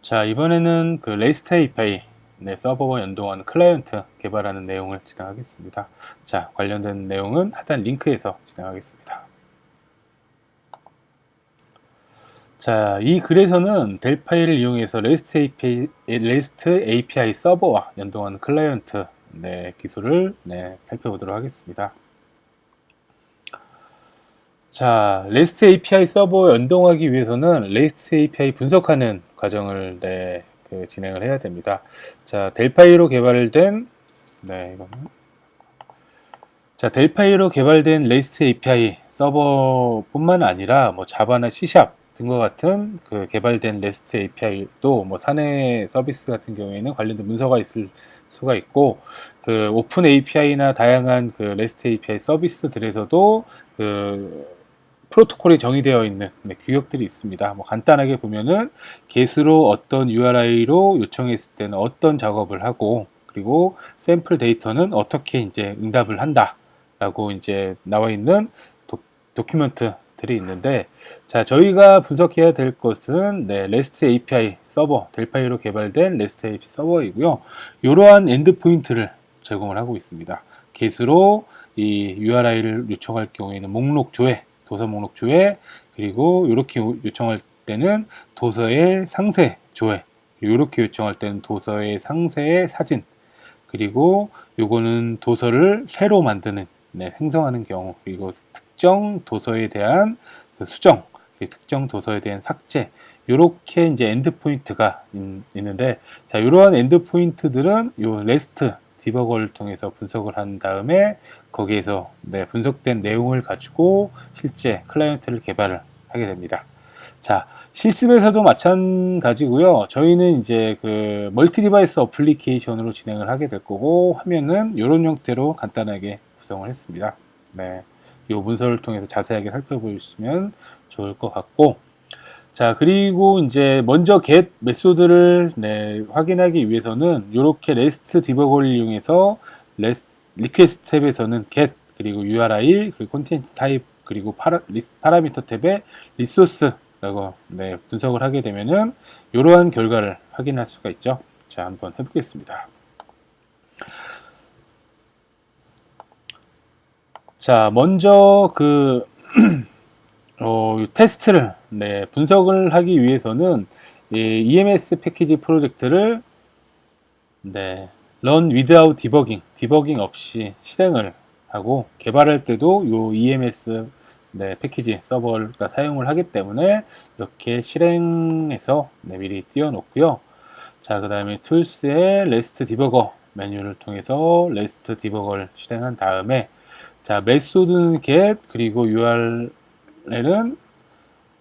자, 이번에는 그 REST API 서버와 연동하는 클라이언트 개발하는 내용을 진행하겠습니다. 자, 관련된 내용은 하단 링크에서 진행하겠습니다. 자, 이 글에서는 델파이를 이용해서 REST API 서버와 연동하는 클라이언트 기술을 살펴보도록 하겠습니다. 자, REST API 서버 연동하기 위해서는 REST API 분석하는 과정을 진행을 해야 됩니다. 자, 델파이로 개발된 델파이로 개발된 REST API 서버뿐만 아니라 자바나 C# 등과 같은 그 개발된 REST API도 사내 서비스 같은 경우에는 관련된 문서가 있을 수가 있고, 그 오픈 API나 다양한 그 REST API 서비스들에서도 그 프로토콜이 정의되어 있는 규격들이 있습니다. 간단하게 보면은 get으로 어떤 URI로 요청했을 때는 어떤 작업을 하고, 그리고 샘플 데이터는 어떻게 이제 응답을 한다라고 이제 나와 있는 도큐멘트들이 있는데, 자, 저희가 분석해야 될 것은 REST API 서버, 델파이로 개발된 REST API 서버이고요. 이러한 엔드포인트를 제공을 하고 있습니다. get으로 이 URI를 요청할 경우에는 목록 조회, 도서 목록 조회, 그리고 이렇게 요청할 때는 도서의 상세 조회, 이렇게 요청할 때는 도서의 상세의 사진, 그리고 요거는 도서를 새로 만드는, 생성하는 경우, 그리고 특정 도서에 대한 그 수정, 특정 도서에 대한 삭제, 요렇게 이제 엔드포인트가 있는데, 자, 이러한 엔드포인트들은 요 REST 디버거를 통해서 분석을 한 다음에 거기에서 분석된 내용을 가지고 실제 클라이언트를 개발을 하게 됩니다. 자, 실습에서도 마찬가지고요. 저희는 이제 그 멀티 디바이스 어플리케이션으로 진행을 하게 될 거고, 화면은 이런 형태로 간단하게 구성을 했습니다. 이 문서를 통해서 자세하게 살펴보시면 좋을 것 같고, 자, 그리고 이제 먼저 get 메소드를 확인하기 위해서는 이렇게 REST 디버거를 이용해서 리퀘스트 탭에서는 get, 그리고 URI, 그리고 콘텐츠 타입, 그리고 파라미터 탭에 리소스라고 분석을 하게 되면은 이러한 결과를 확인할 수가 있죠. 자, 한번 해보겠습니다. 자, 먼저 그 테스트를 분석을 하기 위해서는 이 EMS 패키지 프로젝트를 run without 디버깅 없이 실행을 하고, 개발할 때도 이 EMS 패키지 서버가 사용을 하기 때문에 이렇게 실행해서 미리 띄워놓고요. 자, 그 다음에 툴스의 REST 디버거 메뉴를 통해서 REST 디버거를 실행한 다음에, 자, 메소드는 get, 그리고 URL은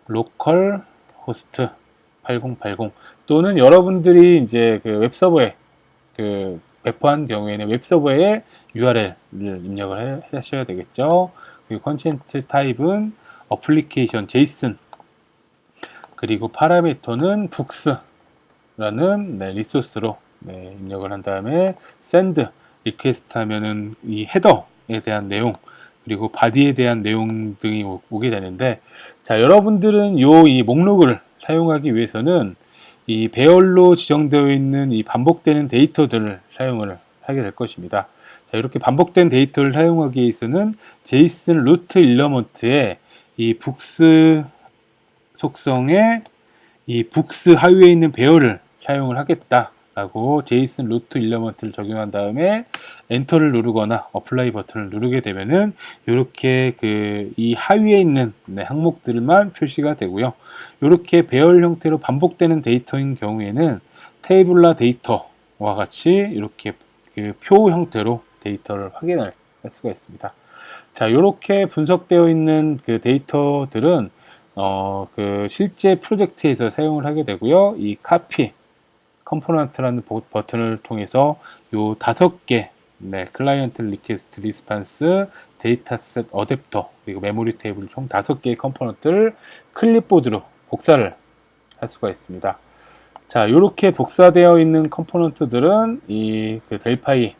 local host 8080, 또는 여러분들이 이제 그 웹서버에 그 배포한 경우에는 웹서버에 URL을 입력을 하셔야 되겠죠. 그리고 컨텐츠 타입은 어플리케이션 JSON, 그리고 파라미터는 books라는 리소스로 입력을 한 다음에 send 리퀘스트 하면은 이 헤더에 대한 내용, 그리고 바디에 대한 내용 등이 오게 되는데, 자, 여러분들은 이 목록을 사용하기 위해서는 이 배열로 지정되어 있는 이 반복되는 데이터들을 사용을 하게 될 것입니다. 자, 이렇게 반복된 데이터를 사용하기 위해서는 JSON 루트 일러먼트에 이 books 속성에 이 books 하위에 있는 배열을 사용을 하겠다라고 JSON 루트 일러먼트를 적용한 다음에 엔터를 누르거나 어플라이 버튼을 누르게 되면은 이렇게 이 하위에 있는 항목들만 표시가 되고요. 이렇게 배열 형태로 반복되는 데이터인 경우에는 테이블라 데이터와 같이 이렇게 그 표 형태로 데이터를 확인할 수가 있습니다. 자, 이렇게 분석되어 있는 그 데이터들은 그 실제 프로젝트에서 사용을 하게 되고요. 이 copy 컴포넌트라는 버튼을 통해서 요 5개 클라이언트 리퀘스트 리스판스 데이터셋 어댑터, 그리고 메모리 테이블 총 5개의 컴포넌트를 클립보드로 복사를 할 수가 있습니다. 자, 이렇게 복사되어 있는 컴포넌트들은 이 그 델파이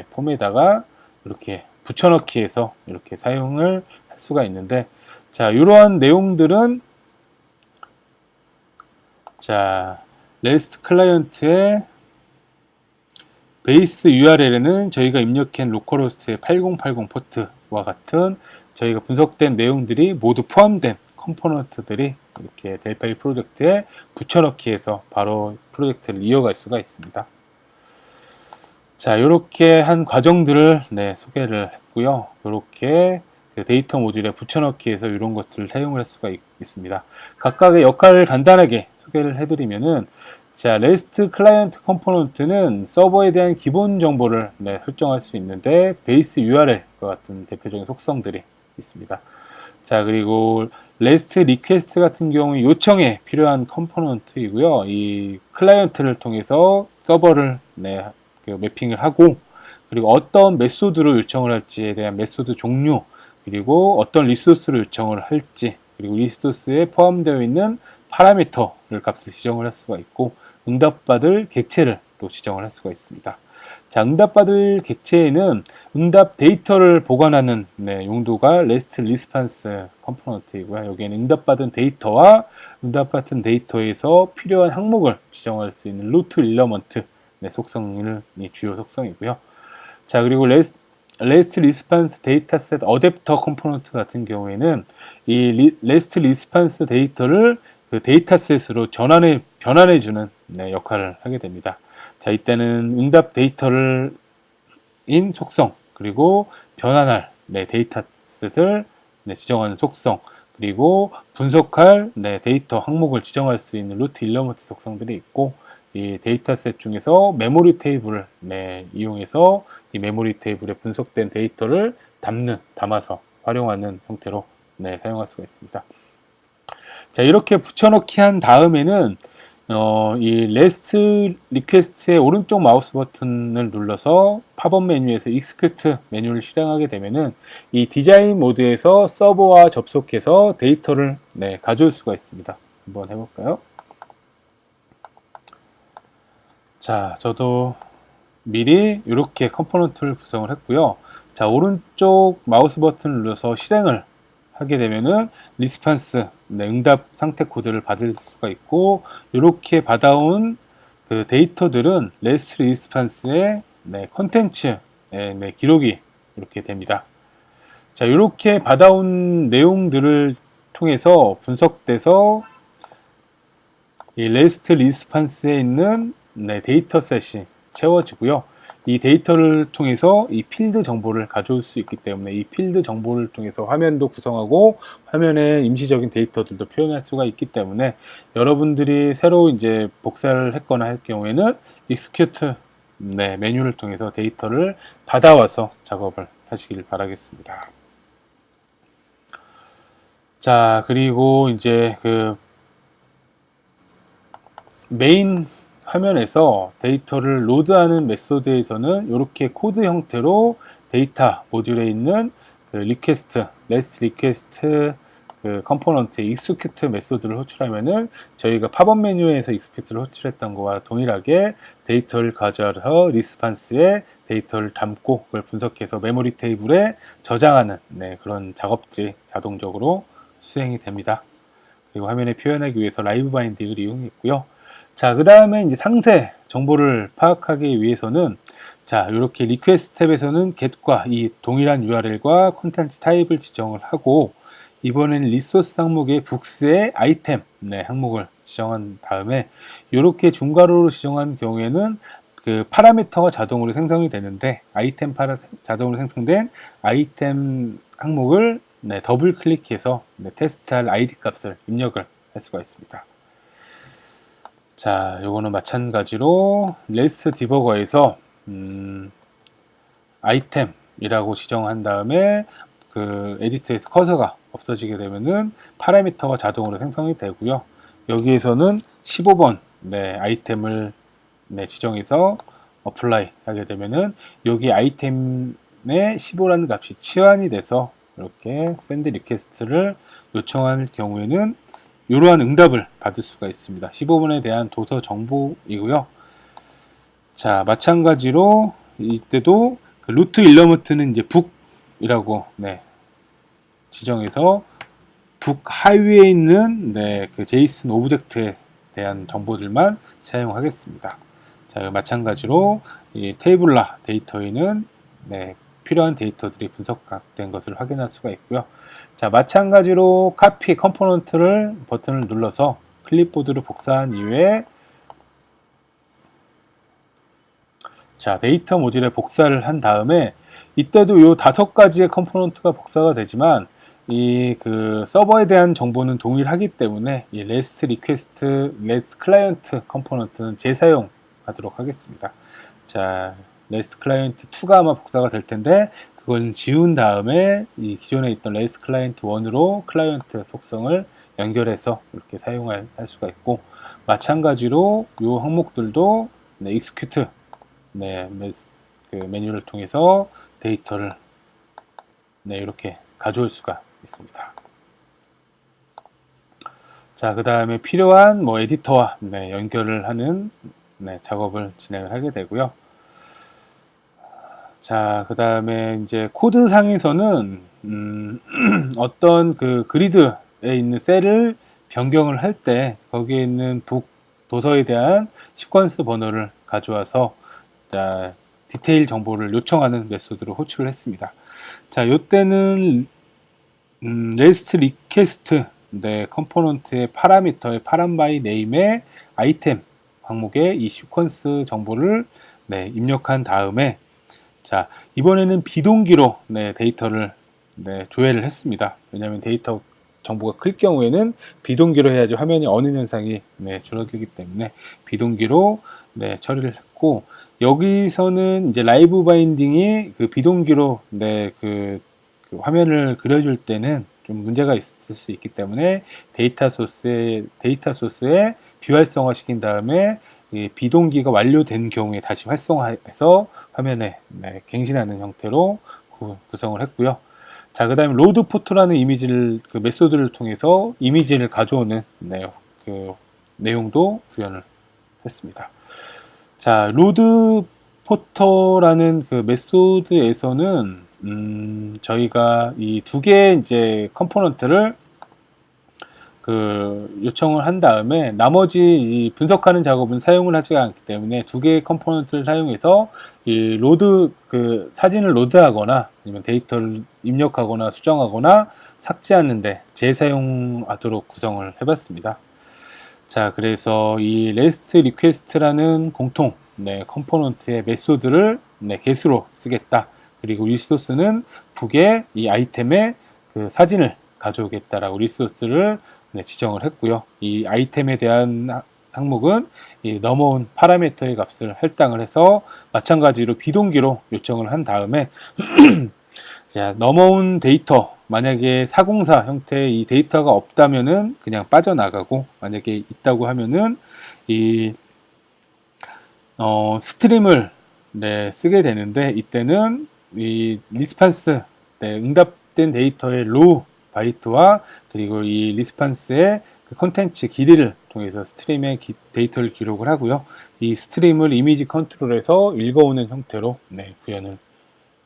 폼에다가 이렇게 붙여넣기 해서 이렇게 사용을 할 수가 있는데, 자, 이러한 내용들은 자, REST 클라이언트의 베이스 URL에는 저희가 입력한 로컬호스트의 8080 포트와 같은 저희가 분석된 내용들이 모두 포함된 컴포넌트들이 이렇게 델파이 프로젝트에 붙여넣기 해서 바로 프로젝트를 이어갈 수가 있습니다. 자, 이렇게 한 과정들을 소개를 했고요. 이렇게 데이터 모듈에 붙여넣기 해서 이런 것들을 사용을 할 수가 있습니다. 각각의 역할을 간단하게 소개를 해드리면은, 자, REST 클라이언트 컴포넌트는 서버에 대한 기본 정보를 설정할 수 있는데 베이스 URL과 같은 대표적인 속성들이 있습니다. 자, 그리고 REST 리퀘스트 같은 경우 요청에 필요한 컴포넌트이고요. 이 클라이언트를 통해서 서버를 매핑을 하고, 그리고 어떤 메소드로 요청을 할지에 대한 메소드 종류, 그리고 어떤 리소스로 요청을 할지, 그리고 리소스에 포함되어 있는 파라미터를 값을 지정을 할 수가 있고, 응답받을 객체를 또 지정을 할 수가 있습니다. 자, 응답받을 객체에는 응답 데이터를 보관하는 용도가 REST 리스판스 컴포넌트이고요. 여기에는 응답받은 데이터와 응답받은 데이터에서 필요한 항목을 지정할 수 있는 루트 일러먼트 속성이 주요 속성이고요. 자, 그리고 REST 리스판스 데이터셋 어댑터 컴포넌트 같은 경우에는 이 REST 리스판스 데이터를 그 데이터셋으로 변환해주는 역할을 하게 됩니다. 자, 이때는 응답 데이터를 인 속성, 그리고 변환할 데이터셋을 지정하는 속성, 그리고 분석할 데이터 항목을 지정할 수 있는 루트 일러먼트 속성들이 있고, 이 데이터셋 중에서 메모리 테이블을 이용해서 이 메모리 테이블에 분석된 데이터를 담아서 활용하는 형태로 사용할 수가 있습니다. 자, 이렇게 붙여넣기 한 다음에는 이 REST 리퀘스트의 오른쪽 마우스 버튼을 눌러서 팝업 메뉴에서 Execute 메뉴를 실행하게 되면은 이 디자인 모드에서 서버와 접속해서 데이터를 가져올 수가 있습니다. 한번 해볼까요? 자, 저도 미리 이렇게 컴포넌트를 구성을 했고요. 자, 오른쪽 마우스 버튼을 눌러서 실행을 하게 되면은 리스판스 응답 상태 코드를 받을 수가 있고, 이렇게 받아온 그 데이터들은 REST 리스판스의 컨텐츠 기록이 이렇게 됩니다. 자, 이렇게 받아온 내용들을 통해서 분석돼서 이 REST 리스판스에 있는 데이터셋이 채워지고요. 이 데이터를 통해서 이 필드 정보를 가져올 수 있기 때문에 이 필드 정보를 통해서 화면도 구성하고 화면에 임시적인 데이터들도 표현할 수가 있기 때문에 여러분들이 새로 이제 복사를 했거나 할 경우에는 Execute 메뉴를 통해서 데이터를 받아와서 작업을 하시길 바라겠습니다. 자, 그리고 이제 그 메인 화면에서 데이터를 로드하는 메소드에서는 이렇게 코드 형태로 데이터 모듈에 있는 그 리퀘스트, REST 리퀘스트 그 컴포넌트의 execute 메소드를 호출하면은 저희가 팝업 메뉴에서 execute를 호출했던 거와 동일하게 데이터를 가져와서 리스판스에 데이터를 담고 그걸 분석해서 메모리 테이블에 저장하는 그런 작업들이 자동적으로 수행이 됩니다. 그리고 화면에 표현하기 위해서 라이브 바인딩을 이용했고요. 자, 그 다음에 이제 상세 정보를 파악하기 위해서는 자, 이렇게 리퀘스트 탭에서는 get과 이 동일한 URL과 콘텐츠 타입을 지정을 하고, 이번에는 리소스 항목의 북스의 아이템 항목을 지정한 다음에 이렇게 중괄호로 지정한 경우에는 그 파라미터가 자동으로 생성이 되는데 자동으로 생성된 아이템 항목을 더블 클릭해서 테스트할 ID 값을 입력을 할 수가 있습니다. 자, 요거는 마찬가지로 REST 디버거에서 아이템이라고 지정한 다음에 그 에디터에서 커서가 없어지게 되면은 파라미터가 자동으로 생성이 되고요. 여기에서는 15번 아이템을 지정해서 어플라이 하게 되면은 여기 아이템의 15라는 값이 치환이 돼서 이렇게 샌드 리퀘스트를 요청할 경우에는 이러한 응답을 받을 수가 있습니다. 15번에 대한 도서 정보이고요. 자, 마찬가지로 이때도 그 루트 일러먼트는 이제 북이라고 지정해서 북 하위에 있는 그 제이슨 오브젝트에 대한 정보들만 사용하겠습니다. 자, 마찬가지로 이 테이블라 데이터에는 필요한 데이터들이 분석된 것을 확인할 수가 있고요. 자, 마찬가지로 카피 컴포넌트를 버튼을 눌러서 클립보드로 복사한 이후에 자, 데이터 모듈에 복사를 한 다음에 이때도 이 5가지의 컴포넌트가 복사가 되지만 이 서버에 대한 정보는 동일하기 때문에 이 REST 리퀘스트, REST 클라이언트 컴포넌트는 재사용하도록 하겠습니다. 자, REST 클라이언트 2가 아마 복사가 될 텐데 그걸 지운 다음에 이 기존에 있던 REST 클라이언트 1으로 클라이언트 속성을 연결해서 이렇게 사용할 수가 있고, 마찬가지로 이 항목들도 execute 메뉴를 통해서 데이터를 이렇게 가져올 수가 있습니다. 자, 그 다음에 필요한 에디터와 연결을 하는 작업을 진행을 하게 되고요. 자, 그 다음에 이제 코드상에서는 어떤 그리드에 있는 셀을 변경을 할 때 거기에 있는 북 도서에 대한 시퀀스 번호를 가져와서 자, 디테일 정보를 요청하는 메소드로 호출을 했습니다. 자, 요때는 REST 리퀘스트 컴포넌트의 파라미터의 파람바이 네임의 아이템 항목에 이 시퀀스 정보를 입력한 다음에 자, 이번에는 비동기로 데이터를 조회를 했습니다. 왜냐하면 데이터 정보가 클 경우에는 비동기로 해야지 화면이 어느 현상이 줄어들기 때문에 비동기로 처리를 했고, 여기서는 이제 라이브 바인딩이 비동기로 그 화면을 그려줄 때는 좀 문제가 있을 수 있기 때문에 데이터 소스에 비활성화 시킨 다음에 비동기가 완료된 경우에 다시 활성화해서 화면에 갱신하는 형태로 구성을 했고요. 자, 그 다음에 로드 포토라는 이미지를 메소드를 통해서 이미지를 가져오는 내용도 구현을 했습니다. 자, 로드 포터라는 메소드에서는 저희가 이 2개의 이제 컴포넌트를 요청을 한 다음에 나머지 이 분석하는 작업은 사용을 하지 않기 때문에 2개의 컴포넌트를 사용해서 이 사진을 로드하거나 아니면 데이터를 입력하거나 수정하거나 삭제하는데 재사용하도록 구성을 해봤습니다. 자, 그래서 이 REST 리퀘스트라는 공통 컴포넌트의 메소드를 get으로 쓰겠다. 그리고 리소스는 북의 이 아이템의 사진을 가져오겠다라고 리소스를 지정을 했고요. 이 아이템에 대한 항목은 이 넘어온 파라미터의 값을 할당을 해서 마찬가지로 비동기로 요청을 한 다음에 자, 넘어온 데이터, 만약에 404 형태의 이 데이터가 없다면은 그냥 빠져나가고, 만약에 있다고 하면은 이 스트림을 쓰게 되는데, 이때는 이 리스판스 응답된 데이터의 로우 바이트와 그리고 이 리스판스의 콘텐츠 길이를 통해서 스트림의 데이터를 기록을 하고요. 이 스트림을 이미지 컨트롤에서 읽어오는 형태로 구현을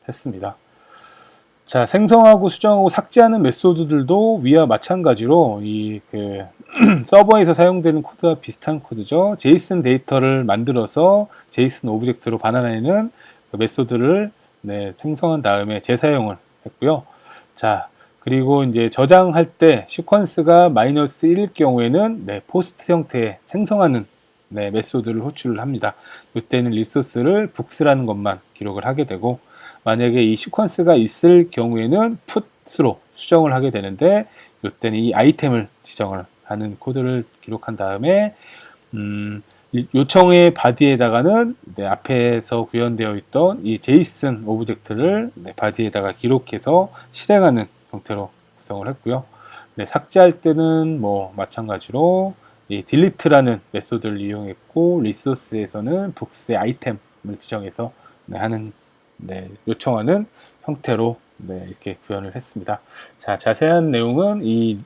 했습니다. 자, 생성하고 수정하고 삭제하는 메소드들도 위와 마찬가지로 이 서버에서 사용되는 코드와 비슷한 코드죠. 제이슨 데이터를 만들어서 제이슨 오브젝트로 반환하는 메소드를 생성한 다음에 재사용을 했고요. 자, 그리고 이제 저장할 때 시퀀스가 -1일 경우에는 포스트 형태의 생성하는 메소드를 호출을 합니다. 이때는 리소스를 북스라는 것만 기록을 하게 되고, 만약에 이 시퀀스가 있을 경우에는 풋으로 수정을 하게 되는데, 이때는 이 아이템을 지정을 하는 코드를 기록한 다음에 요청의 바디에다가는 앞에서 구현되어 있던 이 제이슨 오브젝트를 바디에다가 기록해서 실행하는 형태로 구성을 했고요. 삭제할 때는 마찬가지로 이 delete라는 메소드를 이용했고, 리소스에서는 북스의 아이템을 지정해서 하는 요청하는 형태로 이렇게 구현을 했습니다. 자, 자세한 내용은 이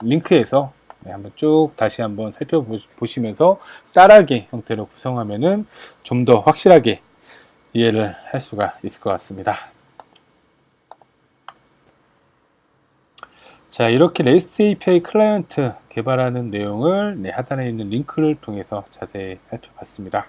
링크에서 한번 쭉 다시 한번 살펴보시면서 따라하기 형태로 구성하면은 좀 더 확실하게 이해를 할 수가 있을 것 같습니다. 자, 이렇게 REST API 클라이언트 개발하는 내용을 하단에 있는 링크를 통해서 자세히 살펴봤습니다.